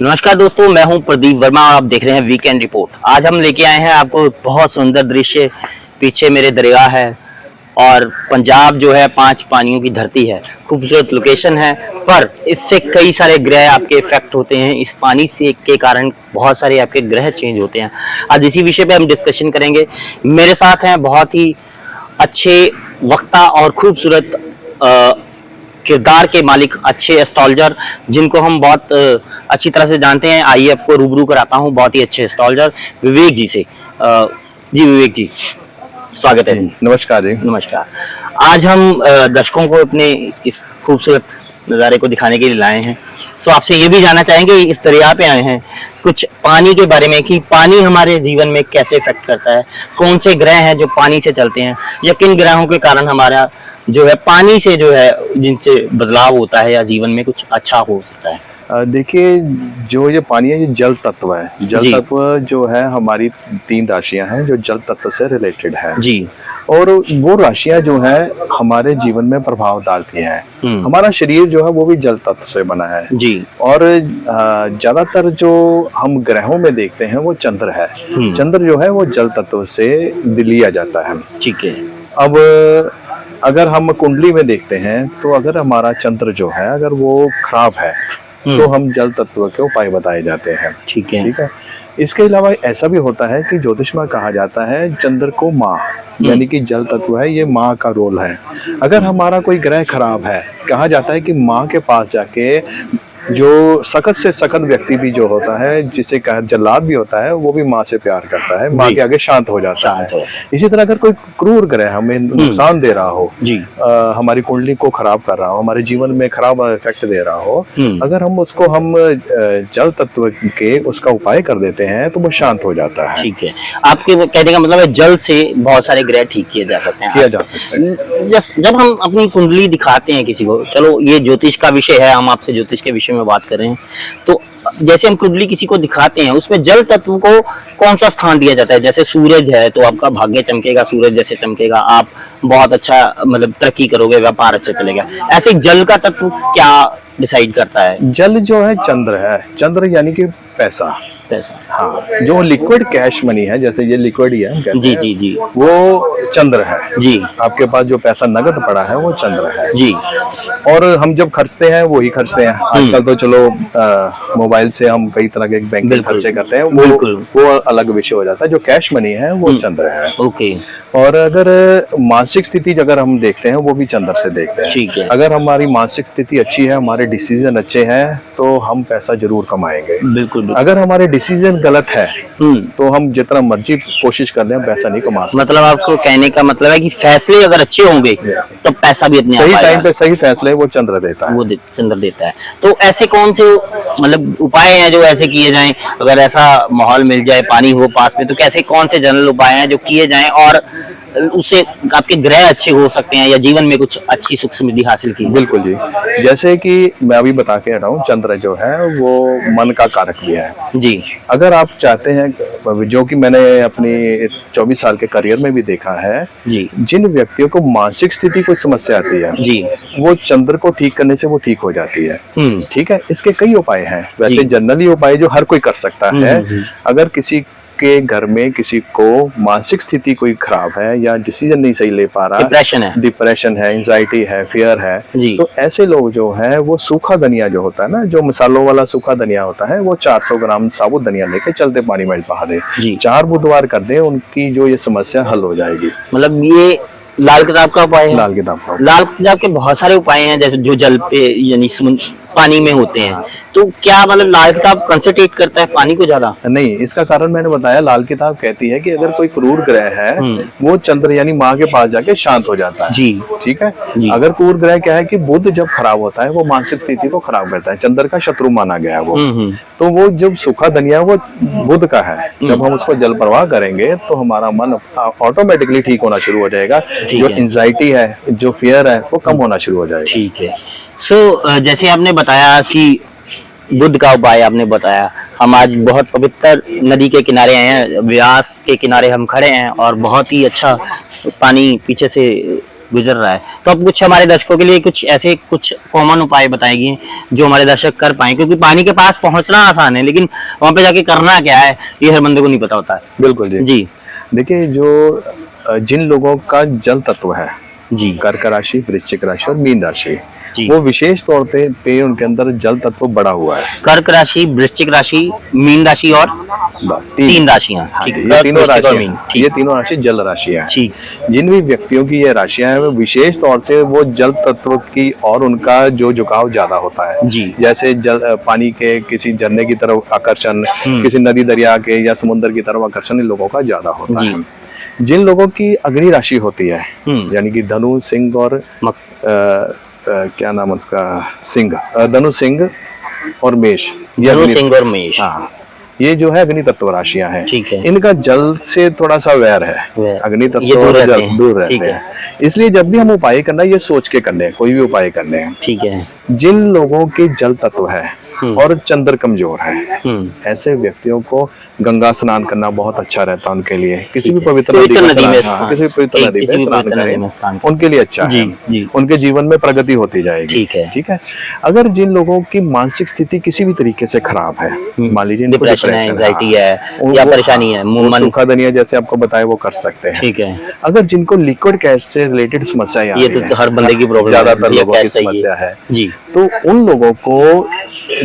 नमस्कार दोस्तों, मैं हूं प्रदीप वर्मा और आप देख रहे हैं वीकेंड रिपोर्ट। आज हम लेके आए हैं आपको बहुत सुंदर दृश्य। पीछे मेरे दरिया है और पंजाब जो है 5 पानियों की धरती है। खूबसूरत लोकेशन है, पर इससे कई सारे ग्रह आपके इफेक्ट होते हैं। इस पानी से के कारण बहुत सारे आपके ग्रह चेंज होते हैं। आज इसी विषय पे हम डिस्कशन करेंगे। मेरे साथ हैं बहुत ही अच्छे वक्ता और खूबसूरत किरदार के मालिक, अच्छे एस्ट्रोलॉजर जिनको हम बहुत अच्छी तरह से जानते हैं। आइए आपको रूबरू कराता हूं बहुत ही अच्छे एस्ट्रोलॉजर विवेक जी से। जी विवेक जी, स्वागत है जी। नमस्कार जी। नमस्कार। आज हम दर्शकों को अपने इस खूबसूरत नज़ारे को दिखाने के लिए लाए हैं। सो आपसे ये भी जानना चाहेंगे, इस दरिया पे आए हैं, कुछ पानी के बारे में कि पानी हमारे जीवन में कैसे इफेक्ट करता है, कौन से ग्रह हैं जो पानी से चलते हैं, या किन ग्रहों के कारण हमारा जो है पानी से जो है जिनसे बदलाव होता है या जीवन में कुछ अच्छा हो सकता है। देखिए, जो ये पानी है ये जल तत्व है। जल तत्व जो है हमारी 3 राशियां हैं जो जल तत्व से रिलेटेड है जी। और वो राशियां जो है हमारे जीवन में प्रभाव डालती हैं। हमारा शरीर जो है वो भी जल तत्व से बना है जी। और ज्यादातर जो हम ग्रहों में देखते हैं वो चंद्र है। चंद्र जो है वो जल तत्व से लिया जाता है। ठीक है। अब अगर हम कुंडली में देखते हैं तो अगर हमारा चंद्र जो है अगर वो खराब है तो हम जल तत्व के उपाय बताए जाते हैं। ठीक है, ठीक है। इसके अलावा ऐसा भी होता है कि ज्योतिष में कहा जाता है चंद्र को माँ, यानी कि जल तत्व है, ये माँ का रोल है। अगर हमारा कोई ग्रह खराब है, कहा जाता है कि माँ के पास जाके जो सख्त से सख्त व्यक्ति भी जो होता है, जिसे कहा जल्लाद भी होता है, वो भी माँ से प्यार करता है, माँ के आगे शांत हो जाता है। इसी तरह अगर कोई क्रूर ग्रह हमें नुकसान दे रहा हो जी, हमारी कुंडली को खराब कर रहा हो, हमारे जीवन में खराब इफेक्ट दे रहा हो, अगर हम उसको जल तत्व के उसका उपाय कर देते हैं तो वो शांत हो जाता है। ठीक है, आपके कहने का मतलब है जल से बहुत सारे ग्रह ठीक किए जा सकते हैं। किया जा सकता है। जब हम अपनी कुंडली दिखाते हैं किसी को, चलो ये ज्योतिष का विषय है, हम आपसे ज्योतिष के विषय में बात कर रहे हैं, तो जैसे हम कुंडली किसी को दिखाते हैं उसमें जल तत्व को कौन सा स्थान दिया जाता है? जैसे सूरज है तो आपका भाग्य चमकेगा, सूरज जैसे चमकेगा आप बहुत अच्छा मतलब तरक्की करोगे, व्यापार अच्छा चलेगा। ऐसे जल का तत्व क्या डिसाइड करता है? जल जो है चंद्र है। चंद्र यानी कि पैसा। हाँ, जो लिक्विड कैश मनी है, जैसे ये लिक्विड ही है हम कहते हैं, जी, वो चंद्र है जी। आपके पास जो पैसा नगद पड़ा है वो चंद्र है जी। और हम जब खर्चते हैं वो ही खर्चते हैं। आजकल तो चलो मोबाइल से हम कई तरह के बैंक में खर्चे करते हैं, वो अलग विषय हो जाता है। जो कैश मनी है वो चंद्र है। ओके। और अगर मानसिक स्थिति अगर हम देखते हैं वो भी चंद्र से देखते हैं। ठीक है। अगर हमारी मानसिक स्थिति अच्छी है, हमारे डिसीजन अच्छे हैं, तो हम पैसा जरूर कमाएंगे। बिल्कुल। अगर हमारे डिसीजन गलत है तो हम जितना मर्जी कोशिश कर लें पैसा नहीं कमा सकते। मतलब आपको कहने का मतलब है कि फैसले अगर अच्छे होंगे तो पैसा भी अपने सही टाइम पे सही फैसले वो चंद्र देता है। वो चंद्र देता है। तो ऐसे कौन से मतलब उपाय हैं जो ऐसे किए जाएं, अगर ऐसा माहौल मिल जाए, पानी हो पास में, तो कैसे कौन से जनरल उपाय हैं जो किए जाएं और उससे आपके ग्रह अच्छे हो सकते हैं या जीवन में कुछ अच्छी सुख समृद्धि हासिल की? बिल्कुल जी। जैसे कि मैं अभी बता के हटा हूँ, चंद्र जो है वो मन का कारक भी है जी। अगर आप चाहते हैं, जो कि मैंने अपनी 24 साल के करियर में भी देखा है जी, जिन व्यक्तियों को मानसिक स्थिति कोई समस्या आती है जी, वो चंद्र को ठीक करने से वो ठीक हो जाती है। ठीक है। इसके कई उपाय हैं। वैसे जनरली उपाय जो हर कोई कर सकता है। अगर किसी के घर में किसी को मानसिक स्थिति कोई खराब है या डिसीजन नहीं सही ले पा रहा, डिप्रेशन है, एंजाइटी है, फियर है, तो ऐसे लोग जो है वो सूखा धनिया जो होता है ना, जो मसालों वाला सूखा धनिया होता है, वो 400 ग्राम साबुत धनिया लेके चलते पानी में बहा दे, 4 बुधवार कर दे, उनकी जो ये समस्या हल हो जाएगी। मतलब ये लाल किताब का उपाय है? लाल किताब के बहुत सारे उपाय हैं, जैसे जो जल पे यानी पानी में होते हैं, तो क्या मतलब लाल किताब कंसंट्रेट करता है पानी को ज्यादा? नहीं, इसका कारण मैंने बताया, लाल किताब कहती है कि अगर कोई क्रूर ग्रह है वो चंद्र यानी माँ के पास जाके शांत हो जाता है जी। ठीक है जी। अगर क्रूर ग्रह क्या है कि बुध जब खराब होता है वो मानसिक स्थिति को खराब करता है, चंद्र का शत्रु माना गया है वो। तो वो जब सूखा धनिया वो बुध का है, जब हम उसको जल प्रवाह करेंगे तो हमारा मन ऑटोमेटिकली ठीक होना शुरू हो जाएगा। जो एंजाइटी है, जो फियर है, वो कम होना शुरू हो जाएगा। ठीक है। सो जैसे आपने बताया कि बुध का उपाय आपने बताया, हम आज बहुत पवित्र नदी के किनारे आए हैं, व्यास के किनारे हम खड़े हैं और बहुत ही अच्छा पानी पीछे से गुजर रहा है। तो अब कुछ हमारे दर्शकों के लिए कुछ ऐसे कुछ कॉमन उपाय बताएंगे जो हमारे दर्शक कर पाए, क्योंकि पानी के पास पहुंचना आसान है लेकिन वहां पे जाके करना क्या है ये हर बंदे को नहीं पता होता है। बिल्कुल जी। जी देखिए, जो जिन लोगों का जल तत्व है, जी कर्क राशि, वृश्चिक राशि और मीन राशि, जी। वो विशेष तौर पे उनके अंदर जल तत्व बढ़ा हुआ है। कर्क राशि, वृश्चिक राशि, मीन राशि और बस तीन राशियां। हाँ ठीक, जी, कर्क, ये तीनों वृश्चिक और राशियां, मीन। ठीक ये तीनों राशि जल राशियां हैं। ठीक। जिन भी व्यक्तियों की ये राशियां हैं, वो विशेष तौर से वो जल तत्व की और उनका जो झुकाव ज्यादा होता है। जी। जैसे पानी के किसी झरने की तरफ आकर्षण, किसी नदी दरिया के या समुद्र की तरफ आकर्षण इन लोगों का ज्यादा होता जी। है। जिन लोगों की अग्नि राशि होती है, यानी कि धनु, सिंह और क्या नाम है उसका, सिंह, धनु, सिंह और मेष, धनु, सिंह और मेष। हाँ, ये जो है अग्नि तत्व राशियां हैं। ठीक है। इनका जल से थोड़ा सा वैर है, अग्नि तत्व और जल दूर रहते हैं। इसलिए जब भी हम उपाय करना है, ये सोच के करने हैं, कोई भी उपाय करने हैं। ठीक है। जिन लोगों के जल तत्व है और चंद्र कमजोर है, ऐसे व्यक्तियों को गंगा स्नान करना बहुत अच्छा रहता है उनके लिए। किसी भी पवित्र नदी में, किसी भी पवित्र नदी में स्नान करें, उनके लिए अच्छा है। जी। उनके जीवन में प्रगति होती जाएगी। ठीक है। ठीक है। अगर जिन लोगों की मानसिक स्थिति किसी भी तरीके से खराब है, मान लीजिए डिप्रेशन है, एंजाइटी है या परेशानी है, सुखादनिया जैसे आपको बताया वो कर सकते हैं। ठीक है। अगर जिनको लिक्विड कैश से रिलेटेड समस्या, ये तो हर बंदे की प्रॉब्लम, ज्यादातर लोगों की समस्या है जी, तो उन लोगों को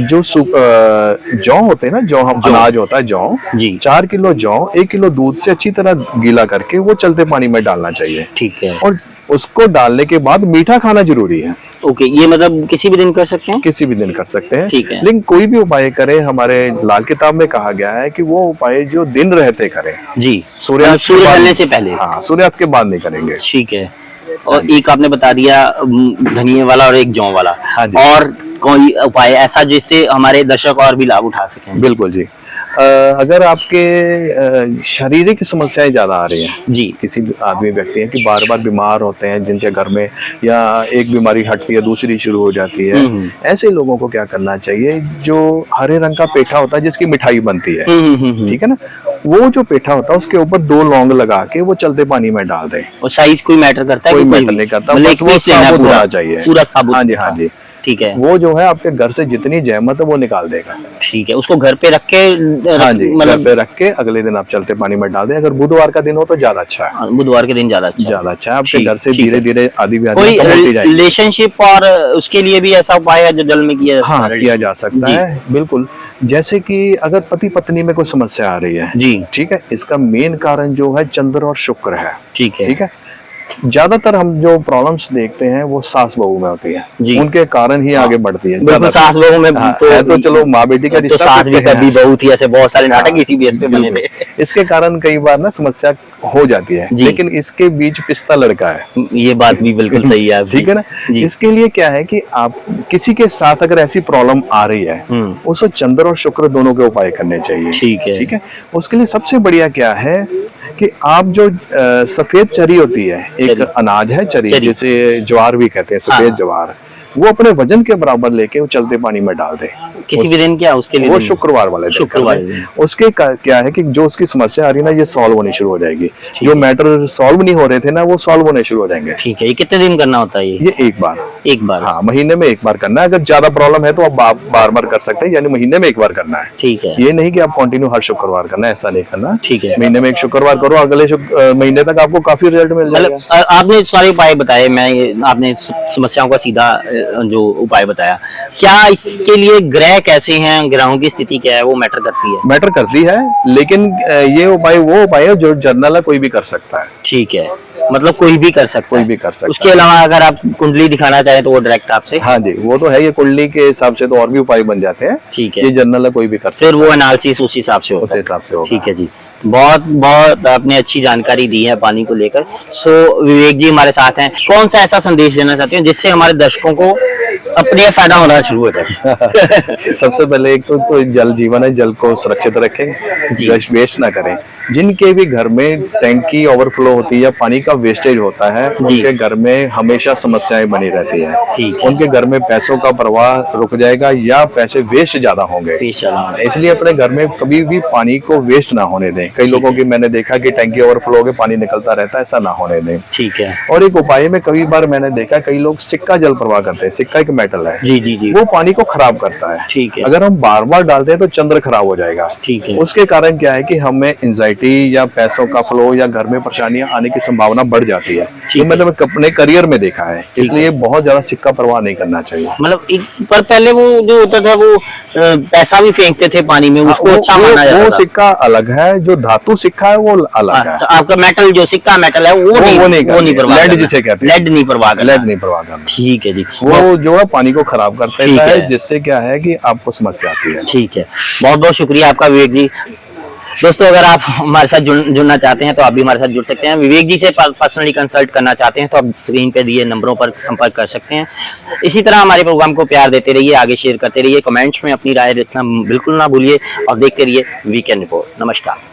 जो जौ होते हैं ना, जौ हम अनाज होता है, जौ जी, 4 किलो जौ 1 किलो दूध से अच्छी तरह गीला करके वो चलते पानी में डालना चाहिए। ठीक है। और उसको डालने के बाद मीठा खाना जरूरी है। ओके, ये मतलब किसी भी दिन कर सकते हैं? किसी भी दिन कर सकते हैं। ठीक है। लेकिन कोई भी उपाय करें, हमारे लाल किताब में कहा गया है कि वो उपाय जो दिन रहते करें जी, सूर्य ढलने से पहले। हाँ, सूर्यास्त के बाद नहीं करेंगे। ठीक है। और एक आपने बता दिया धनिये वाला और एक जौ वाला, और कोई उपाय ऐसा जिससे हमारे दर्शक और भी लाभ उठा सकें? बिल्कुल जी। अगर आपके शारीरिक समस्याएं ज्यादा आ रही हैं जी, किसी आदमी व्यक्ति हैं कि बार बार बीमार होते हैं, जिनके घर में या एक बीमारी हटती है दूसरी शुरू हो जाती है, ऐसे लोगों को क्या करना चाहिए, जो हरे रंग का पेठा होता है जिसकी मिठाई बनती है, ठीक है ना, वो जो पेठा होता है उसके ऊपर 2 लौंग लगा के वो चलते पानी में डाल दें। और साइज कोई मैटर करता है? कोई मैटर नहीं करता, बस वो साबुत होना चाहिए, पूरा साबुत। हाँ जी, हाँ जी। ठीक है। वो जो है आपके घर से जितनी जहमत है वो निकाल देगा। ठीक है। उसको घर पे रख के, हाँ जी, घर पे रख के अगले दिन आप चलते पानी में डाल दें। अगर बुधवार का दिन हो तो ज्यादा अच्छा है। बुधवार के दिन ज्यादा अच्छा है। आपके घर से धीरे धीरे आदि कोई रिलेशनशिप और उसके लिए भी ऐसा उपाय है जो जल में किया जा सकता है। बिल्कुल। जैसे कि अगर पति पत्नी में कोई समस्या आ रही है जी, ठीक है, इसका मेन कारण जो है चंद्र और शुक्र है। ठीक है, ठीक है। ज्यादातर हम जो प्रॉब्लम्स देखते हैं वो सास बहू में होती है जी, उनके कारण ही आगे बढ़ती है। सास बहू में तो चलो माँ बेटी का रिश्ता, सास भी कभी बहू थी, ऐसे बहुत सारे नाटक इसी बेस पे बने थे। इसके कारण कई बार ना समस्या हो जाती है, लेकिन इसके बीच पिस्ता लड़का है। ये बात भी बिल्कुल सही है। ठीक है ना। इसके लिए क्या है कि आप किसी के साथ अगर ऐसी प्रॉब्लम आ रही है, उसको चंद्र और शुक्र दोनों के उपाय करने चाहिए। ठीक है, ठीक है। उसके लिए सबसे बढ़िया क्या है कि आप जो सफेद चरी होती है, एक अनाज है चरी, जिसे ज्वार भी कहते हैं, सफेद ज्वार, वो अपने वजन के बराबर लेके वो चलते पानी में डाल दे। किसी भी दिन क्या उसके लिए? वो शुक्रवार वाले दिन। शुक्रवार उसके क्या है कि जो उसकी समस्या आ रही है ना, ये सॉल्व होनी शुरू हो जाएगी। जो मैटर सॉल्व नहीं हो रहे थे ना, वो सॉल्व होने शुरू हो जाएंगे। ठीक है। ये कितने दिन करना होता है? ये एक बार। एक बार? हाँ, महीने में एक बार करना है। अगर ज्यादा प्रॉब्लम है तो आप बार बार कर सकते हैं, यानी महीने में एक बार करना है। ठीक है। ये नहीं कि आप कंटिन्यू हर शुक्रवार करना है, ऐसा नहीं करना। ठीक है। महीने में एक शुक्रवार करो, अगले महीने तक आपको काफी रिजल्ट मिल जाएगा। आपने सारे उपाय बताए, आपने समस्याओं का सीधा जो उपाय बताया, क्या इसके लिए ग्रह कैसे हैं, ग्रहों की स्थिति क्या है, वो मैटर करती है? मैटर करती है, लेकिन ये उपाय वो उपाय है जो जनरल कोई भी कर सकता है। ठीक है, मतलब कोई भी कर सकता है। कोई भी कर सकता है। उसके अलावा अगर आप कुंडली दिखाना चाहें तो वो डायरेक्ट आपसे? हाँ जी, वो तो है। ये कुंडली के हिसाब से तो और भी उपाय बन जाते हैं। ठीक है। ये जनरल कोई भी कर सकता है, फिर वो एनालिसिस उस हिसाब से होता है। उस हिसाब से होगा। ठीक है जी, बहुत बहुत आपने अच्छी जानकारी दी है पानी को लेकर। सो विवेक जी हमारे साथ हैं, कौन सा ऐसा संदेश देना चाहते हैं जिससे हमारे दर्शकों को अपने फायदा होना शुरू हो जाए। सबसे पहले एक तो जल जीवन है, जल को सुरक्षित रखें, जी। वेस्ट ना करें। जिनके भी घर में टैंकी ओवरफ्लो होती है या पानी का वेस्टेज होता है, जी। उनके घर में हमेशा समस्याएं बनी रहती है। ठीक है। उनके घर में पैसों का प्रवाह रुक जाएगा या पैसे वेस्ट ज्यादा होंगे। इसलिए अपने घर में कभी भी पानी को वेस्ट ना होने दें। कई लोगों की मैंने देखा कि टैंकी ओवरफ्लो हो के पानी निकलता रहता है, ऐसा ना होने दें। ठीक है। और एक उपाय में कई बार मैंने देखा, कई लोग सिक्का जल प्रवाह करते हैं। सिक्का एक मेटल है, जी जी जी। वो पानी को खराब करता है। ठीक है। अगर हम बार बार डालते हैं तो चंद्र खराब हो जाएगा। ठीक है। उसके कारण क्या है कि हमें एंजाइटी या पैसों का फ्लो या घर में परेशानियां आने की संभावना बढ़ जाती है। तो मैंने अपने करियर में देखा है, इसलिए बहुत ज्यादा सिक्का प्रवाह नहीं करना चाहिए। मतलब एक पर पहले वो जो होता था वो पैसा भी फेंकते थे पानी में, उसको अच्छा माना जाता था। वो सिक्का अलग है, जो धातु सिक्का है वो अलग है। आपका मेटल जो सिक्का मेटल है वो नहीं परवाह, लेड जिसे कहते हैं, लेड नहीं परवाह करना। लेड नहीं परवाह करना। ठीक है जी। वो जो है पानी को खराब कर ठीक देता है, है। जिससे क्या है कि आपको समस्या आती है। ठीक है, बहुत बहुत शुक्रिया आपका विवेक जी। दोस्तों अगर आप हमारे साथ जुड़ना चाहते हैं तो आप भी हमारे साथ जुड़ सकते हैं। विवेक जी से पर्सनली कंसल्ट करना चाहते हैं तो आप स्क्रीन पे दिए नंबरों पर संपर्क कर सकते हैं। इसी तरह हमारे प्रोग्राम को प्यार देते रहिए, आगे शेयर करते रहिए, कमेंट्स में अपनी राय रखना बिल्कुल ना भूलिए और देखते रहिए वीकेंड रिपोर्ट। नमस्कार।